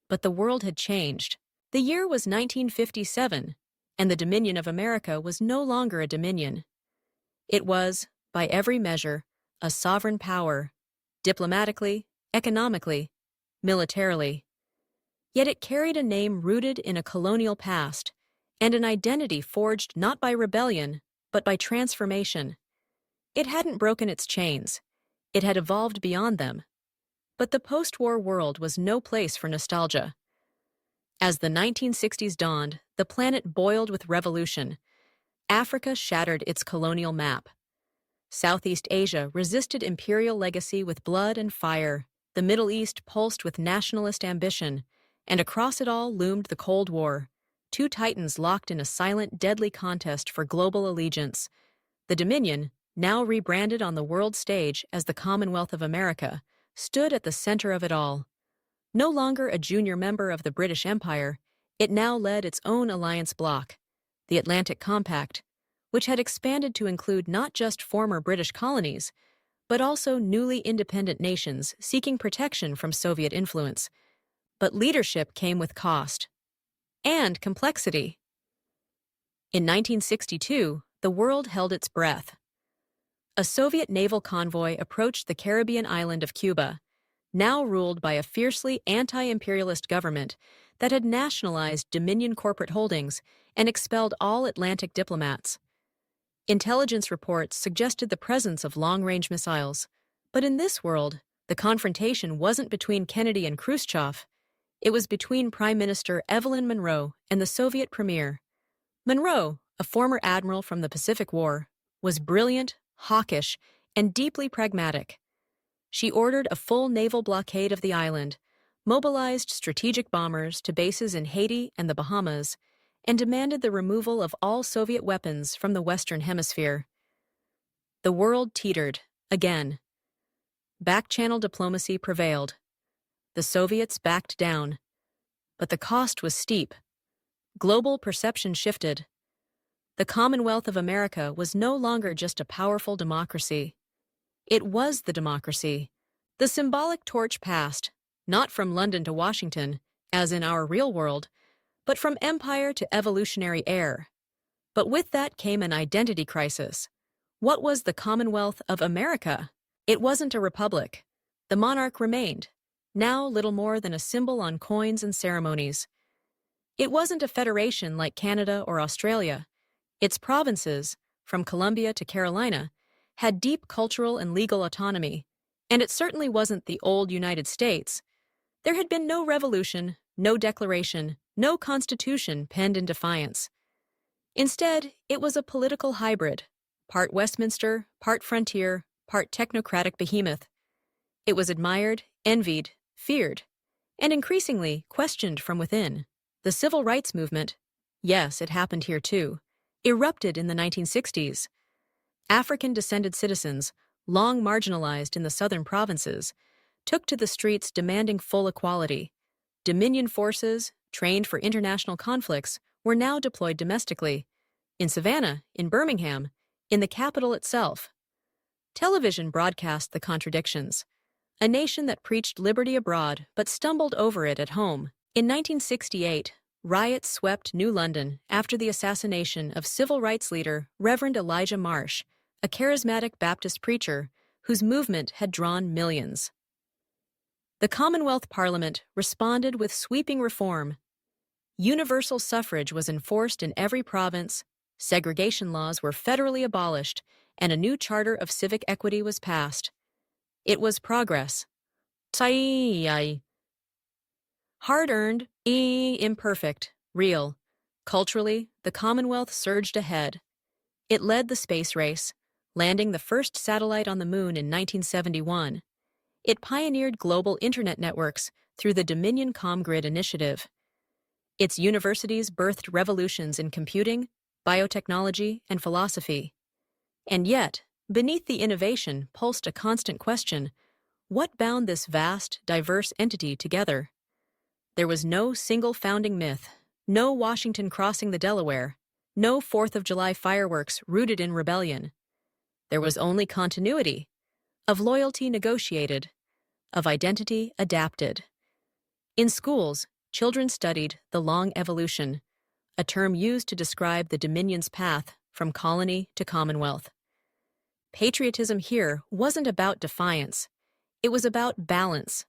But the world had changed. The year was 1957, and the Dominion of America was no longer a dominion. It was, by every measure, a sovereign power, diplomatically, economically, militarily. Yet it carried a name rooted in a colonial past, and an identity forged not by rebellion, but by transformation. It hadn't broken its chains. It had evolved beyond them. But the post-war world was no place for nostalgia. As the 1960s dawned, the planet boiled with revolution. Africa shattered its colonial map. Southeast Asia resisted imperial legacy with blood and fire. The Middle East pulsed with nationalist ambition, and across it all loomed the Cold War, two titans locked in a silent, deadly contest for global allegiance. The Dominion, now rebranded on the world stage as the Commonwealth of America, stood at the center of it all. No longer a junior member of the British Empire, it now led its own alliance bloc, the Atlantic Compact, which had expanded to include not just former British colonies, but also newly independent nations seeking protection from Soviet influence. But leadership came with cost and complexity. In 1962, the world held its breath. A Soviet naval convoy approached the Caribbean island of Cuba, now ruled by a fiercely anti-imperialist government that had nationalized Dominion corporate holdings and expelled all Atlantic diplomats. Intelligence reports suggested the presence of long-range missiles. But in this world, the confrontation wasn't between Kennedy and Khrushchev. It was between Prime Minister Evelyn Monroe and the Soviet premier. Monroe, a former admiral from the Pacific War, was brilliant, hawkish, and deeply pragmatic. She ordered a full naval blockade of the island, mobilized strategic bombers to bases in Haiti and the Bahamas, and demanded the removal of all Soviet weapons from the Western Hemisphere. The world teetered, again. Back-channel diplomacy prevailed. The Soviets backed down. But the cost was steep. Global perception shifted. The Commonwealth of America was no longer just a powerful democracy. It was the democracy. The symbolic torch passed, not from London to Washington, as in our real world, but from empire to evolutionary heir. But with that came an identity crisis. What was the Commonwealth of America? It wasn't a republic. The monarch remained, now little more than a symbol on coins and ceremonies. It wasn't a federation like Canada or Australia. Its provinces, from Columbia to Carolina, had deep cultural and legal autonomy, and it certainly wasn't the old United States. There had been no revolution, no declaration, no constitution penned in defiance. Instead, it was a political hybrid, part Westminster, part frontier, part technocratic behemoth. It was admired, envied, feared, and increasingly questioned from within. The civil rights movement, yes, it happened here too, erupted in the 1960s. African-descended citizens, long marginalized in the southern provinces, took to the streets demanding full equality. Dominion forces, trained for international conflicts, were now deployed domestically, in Savannah, in Birmingham, in the capital itself. Television broadcast the contradictions. A nation that preached liberty abroad but stumbled over it at home. In 1968, riots swept New London after the assassination of civil rights leader Reverend Elijah Marsh, a charismatic Baptist preacher whose movement had drawn millions. The Commonwealth Parliament responded with sweeping reform. Universal suffrage was enforced in every province, segregation laws were federally abolished, and a new charter of civic equity was passed. It was progress. Hard-earned, imperfect, real. Culturally, the Commonwealth surged ahead. It led the space race, landing the first satellite on the moon in 1971. It pioneered global internet networks through the Dominion ComGrid initiative. Its universities birthed revolutions in computing, biotechnology, and philosophy. And yet, beneath the innovation pulsed a constant question: what bound this vast, diverse entity together? There was no single founding myth, no Washington crossing the Delaware, no 4th of July fireworks rooted in rebellion. There was only continuity, of loyalty negotiated, of identity adapted. In schools, children studied the long evolution, a term used to describe the Dominion's path from colony to Commonwealth. Patriotism here wasn't about defiance. It was about balance.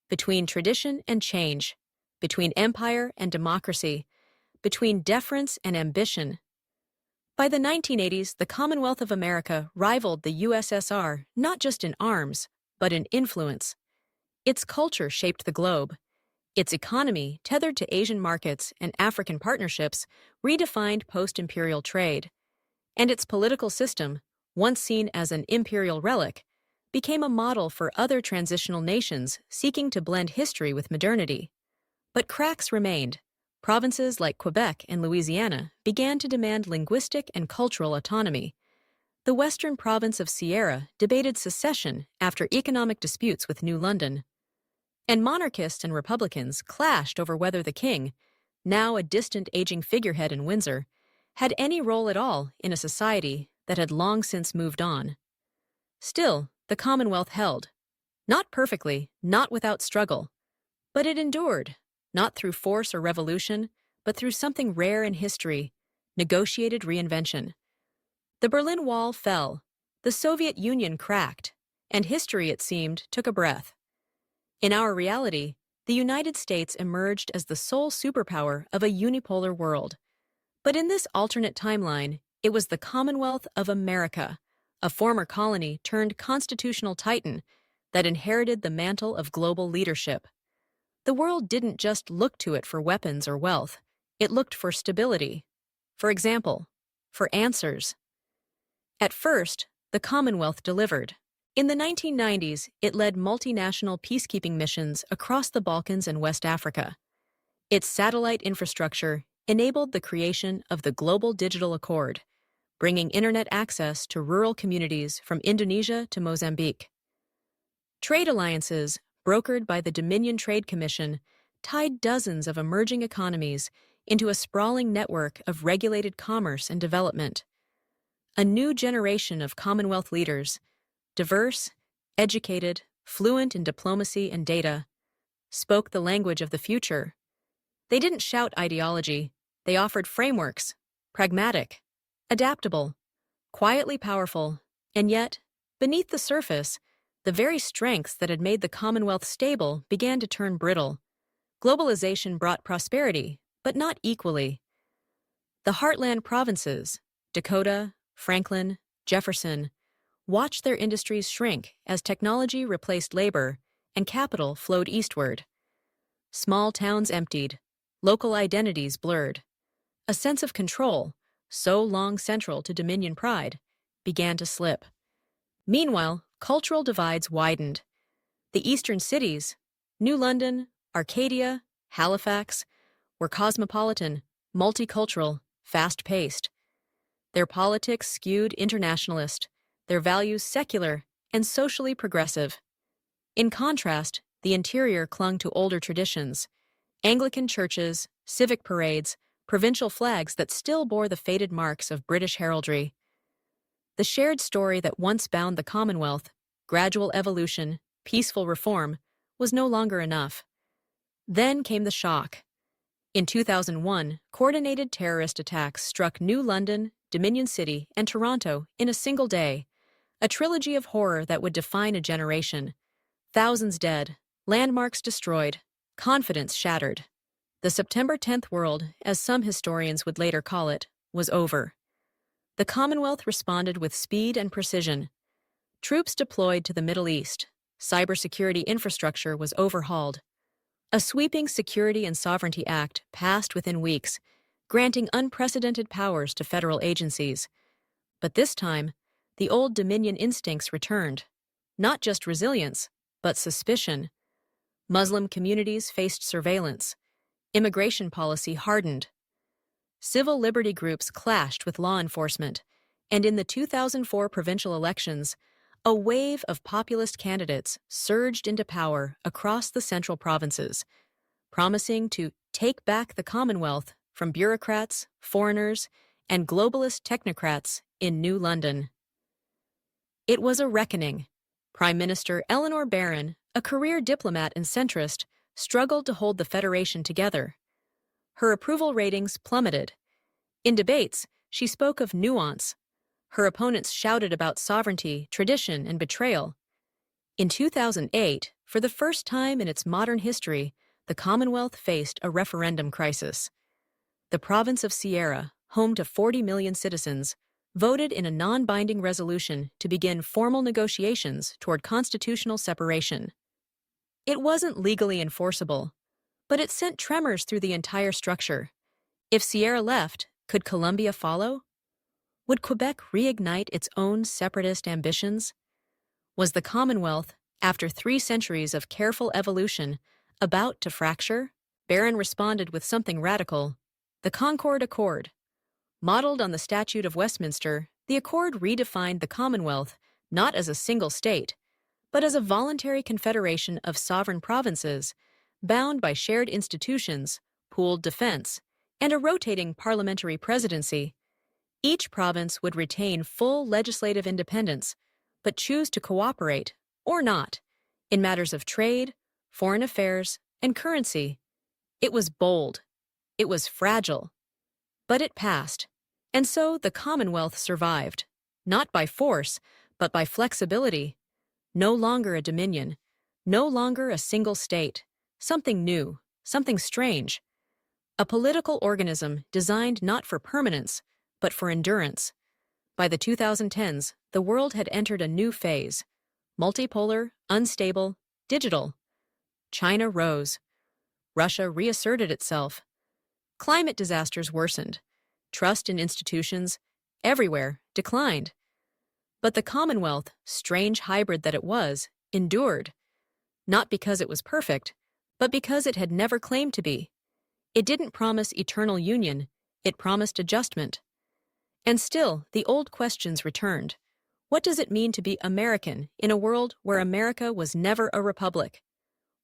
Between tradition and change, between empire and democracy, between deference and ambition. By the 1980s, the Commonwealth of America rivaled the USSR not just in arms, but in influence. Its culture shaped the globe. Its economy, tethered to Asian markets and African partnerships, redefined post-imperial trade. And its political system, once seen as an imperial relic, became a model for other transitional nations seeking to blend history with modernity. But cracks remained. Provinces like Quebec and Louisiana began to demand linguistic and cultural autonomy. The western province of Sierra debated secession after economic disputes with New London. And monarchists and Republicans clashed over whether the king, now a distant aging figurehead in Windsor, had any role at all in a society that had long since moved on. Still, the Commonwealth held. Not perfectly, not without struggle. But it endured, not through force or revolution, but through something rare in history, negotiated reinvention. The Berlin Wall fell, the Soviet Union cracked, and history, it seemed, took a breath. In our reality, the United States emerged as the sole superpower of a unipolar world. But in this alternate timeline, it was the Commonwealth of America, a former colony turned constitutional titan, that inherited the mantle of global leadership. The world didn't just look to it for weapons or wealth, it looked for stability. For example, for answers. At first, the Commonwealth delivered. In the 1990s, it led multinational peacekeeping missions across the Balkans and West Africa. Its satellite infrastructure enabled the creation of the Global Digital Accord, bringing internet access to rural communities from Indonesia to Mozambique. Trade alliances, brokered by the Dominion Trade Commission, tied dozens of emerging economies into a sprawling network of regulated commerce and development. A new generation of Commonwealth leaders, diverse, educated, fluent in diplomacy and data, spoke the language of the future. They didn't shout ideology, they offered frameworks, pragmatic, adaptable, quietly powerful, and yet, beneath the surface, the very strengths that had made the Commonwealth stable began to turn brittle. Globalization brought prosperity, but not equally. The heartland provinces, Dakota, Franklin, Jefferson, watched their industries shrink as technology replaced labor and capital flowed eastward. Small towns emptied, local identities blurred. A sense of control, so long central to Dominion pride, began to slip. Meanwhile, cultural divides widened. The eastern cities, New London, Arcadia, Halifax, were cosmopolitan, multicultural, fast-paced. Their politics skewed internationalist, their values secular and socially progressive. In contrast, the interior clung to older traditions, Anglican churches, civic parades, provincial flags that still bore the faded marks of British heraldry. The shared story that once bound the Commonwealth, gradual evolution, peaceful reform, was no longer enough. Then came the shock. In 2001, coordinated terrorist attacks struck New London, Dominion City, and Toronto in a single day, a trilogy of horror that would define a generation. Thousands dead, landmarks destroyed, confidence shattered. The September 10th world, as some historians would later call it, was over. The Commonwealth responded with speed and precision. Troops deployed to the Middle East. Cybersecurity infrastructure was overhauled. A sweeping Security and Sovereignty Act passed within weeks, granting unprecedented powers to federal agencies. But this time, the old Dominion instincts returned. Not just resilience, but suspicion. Muslim communities faced surveillance. Immigration policy hardened. Civil liberty groups clashed with law enforcement, and in the 2004 provincial elections, a wave of populist candidates surged into power across the central provinces, promising to take back the Commonwealth from bureaucrats, foreigners, and globalist technocrats in New London. It was a reckoning. Prime Minister Eleanor Barron, a career diplomat and centrist, struggled to hold the Federation together. Her approval ratings plummeted. In debates, she spoke of nuance. Her opponents shouted about sovereignty, tradition, and betrayal. In 2008, for the first time in its modern history, the Commonwealth faced a referendum crisis. The province of Sierra, home to 40 million citizens, voted in a non-binding resolution to begin formal negotiations toward constitutional separation. It wasn't legally enforceable, but it sent tremors through the entire structure. If Sierra left, could Colombia follow? Would Quebec reignite its own separatist ambitions? Was the Commonwealth, after 3 centuries of careful evolution, about to fracture? Barron responded with something radical: the Concord Accord. Modeled on the Statute of Westminster, the Accord redefined the Commonwealth not as a single state, but as a voluntary confederation of sovereign provinces, bound by shared institutions, pooled defense, and a rotating parliamentary presidency. Each province would retain full legislative independence, but choose to cooperate, or not, in matters of trade, foreign affairs, and currency. It was bold. It was fragile. But it passed. And so the Commonwealth survived, not by force, but by flexibility. No longer a dominion, no longer a single state, something new, something strange. A political organism designed not for permanence, but for endurance. By the 2010s, the world had entered a new phase: multipolar, unstable, digital. China rose. Russia reasserted itself. Climate disasters worsened. Trust in institutions, everywhere, declined. But the Commonwealth, strange hybrid that it was, endured. Not because it was perfect, but because it had never claimed to be. It didn't promise eternal union, it promised adjustment. And still, the old questions returned. What does it mean to be American in a world where America was never a republic?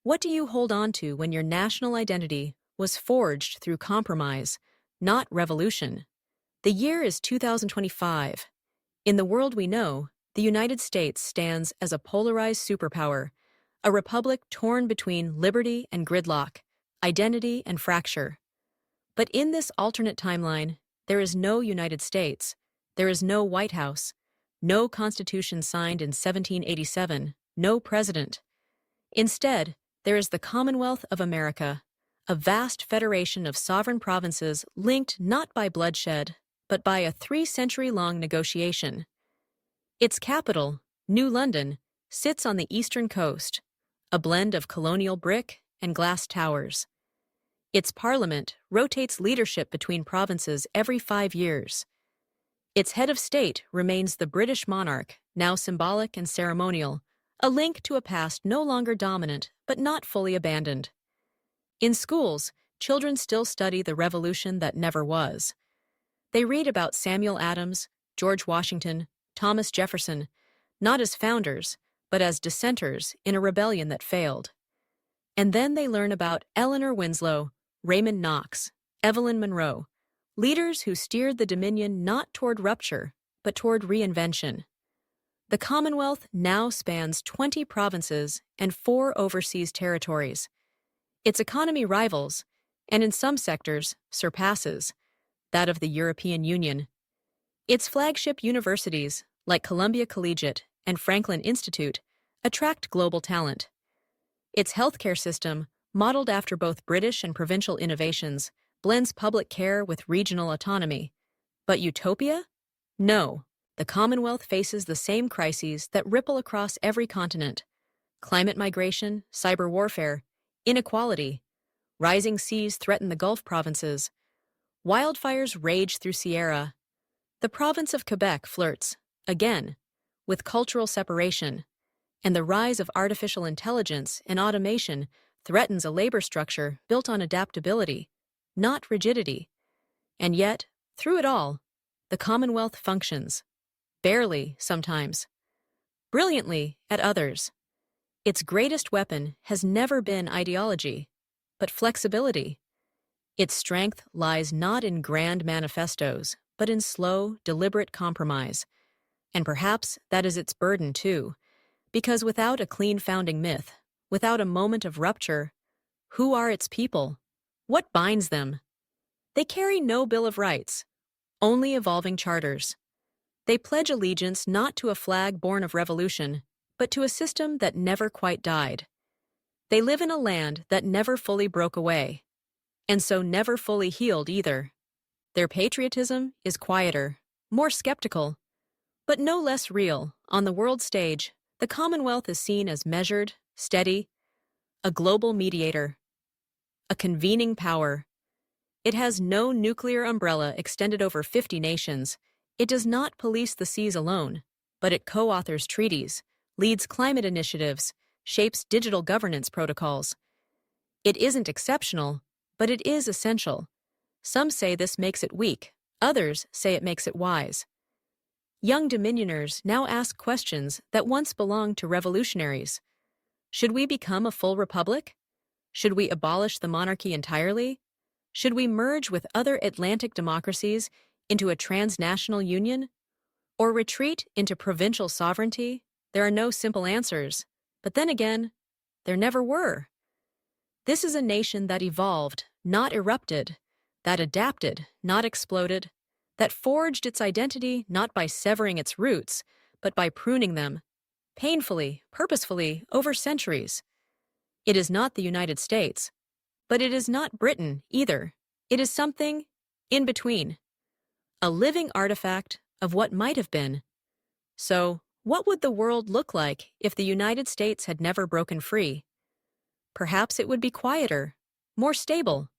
What do you hold on to when your national identity was forged through compromise, not revolution? The year is 2025. In the world we know, the United States stands as a polarized superpower, a republic torn between liberty and gridlock, identity and fracture. But in this alternate timeline, there is no United States, there is no White House, no Constitution signed in 1787, no president. Instead, there is the Commonwealth of America, a vast federation of sovereign provinces linked not by bloodshed, but by a 3-century-long negotiation. Its capital, New London, sits on the eastern coast, a blend of colonial brick and glass towers. Its parliament rotates leadership between provinces every 5 years. Its head of state remains the British monarch, now symbolic and ceremonial, a link to a past no longer dominant but not fully abandoned. In schools, children still study the revolution that never was. They read about Samuel Adams, George Washington, Thomas Jefferson, not as founders, but as dissenters in a rebellion that failed. And then they learn about Eleanor Winslow, Raymond Knox, Evelyn Monroe, leaders who steered the Dominion not toward rupture, but toward reinvention. The Commonwealth now spans 20 provinces and 4 overseas territories. Its economy rivals, and in some sectors surpasses, that of the European Union. Its flagship universities, like Columbia Collegiate and Franklin Institute, attract global talent. Its healthcare system, modeled after both British and provincial innovations, blends public care with regional autonomy. But utopia? No. The Commonwealth faces the same crises that ripple across every continent: climate migration, cyber warfare, inequality. Rising seas threaten the Gulf provinces. Wildfires rage through Sierra. The province of Quebec flirts, again, with cultural separation, and the rise of artificial intelligence and automation threatens a labor structure built on adaptability, not rigidity. And yet, through it all, the Commonwealth functions. Barely, sometimes. Brilliantly, at others. Its greatest weapon has never been ideology, but flexibility. Its strength lies not in grand manifestos, but in slow, deliberate compromise. And perhaps that is its burden, too, because without a clean founding myth, without a moment of rupture, who are its people? What binds them? They carry no Bill of Rights, only evolving charters. They pledge allegiance not to a flag born of revolution, but to a system that never quite died. They live in a land that never fully broke away, and so never fully healed either. Their patriotism is quieter, more skeptical, but no less real. On the world stage, the Commonwealth is seen as measured, steady, a global mediator, a convening power. It has no nuclear umbrella extended over 50 nations. It does not police the seas alone, but it co-authors treaties, leads climate initiatives, shapes digital governance protocols. It isn't exceptional, but it is essential. Some say this makes it weak, others say it makes it wise. Young dominioners now ask questions that once belonged to revolutionaries. Should we become a full republic? Should we abolish the monarchy entirely? Should we merge with other Atlantic democracies into a transnational union? Or retreat into provincial sovereignty? There are no simple answers. But then again, there never were. This is a nation that evolved, not erupted, that adapted, not exploded, that forged its identity not by severing its roots, but by pruning them, painfully, purposefully, over centuries. It is not the United States, but it is not Britain either. It is something in between, a living artifact of what might have been. So, what would the world look like if the United States had never broken free? Perhaps it would be quieter, more stable,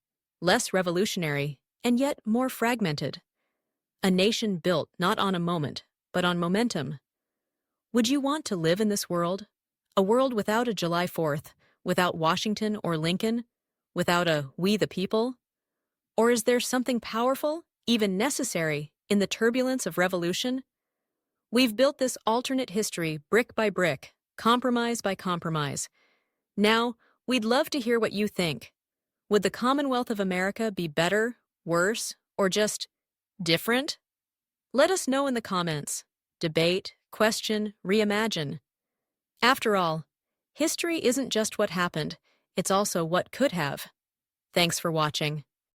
less revolutionary, and yet more fragmented. A nation built not on a moment, but on momentum. Would you want to live in this world? A world without a July 4th, without Washington or Lincoln, without a "we the people"? Or is there something powerful, even necessary, in the turbulence of revolution? We've built this alternate history brick by brick, compromise by compromise. Now, we'd love to hear what you think. Would the Commonwealth of America be better, worse, or just different? Let us know in the comments. Debate, question, reimagine. After all, history isn't just what happened, it's also what could have. Thanks for watching.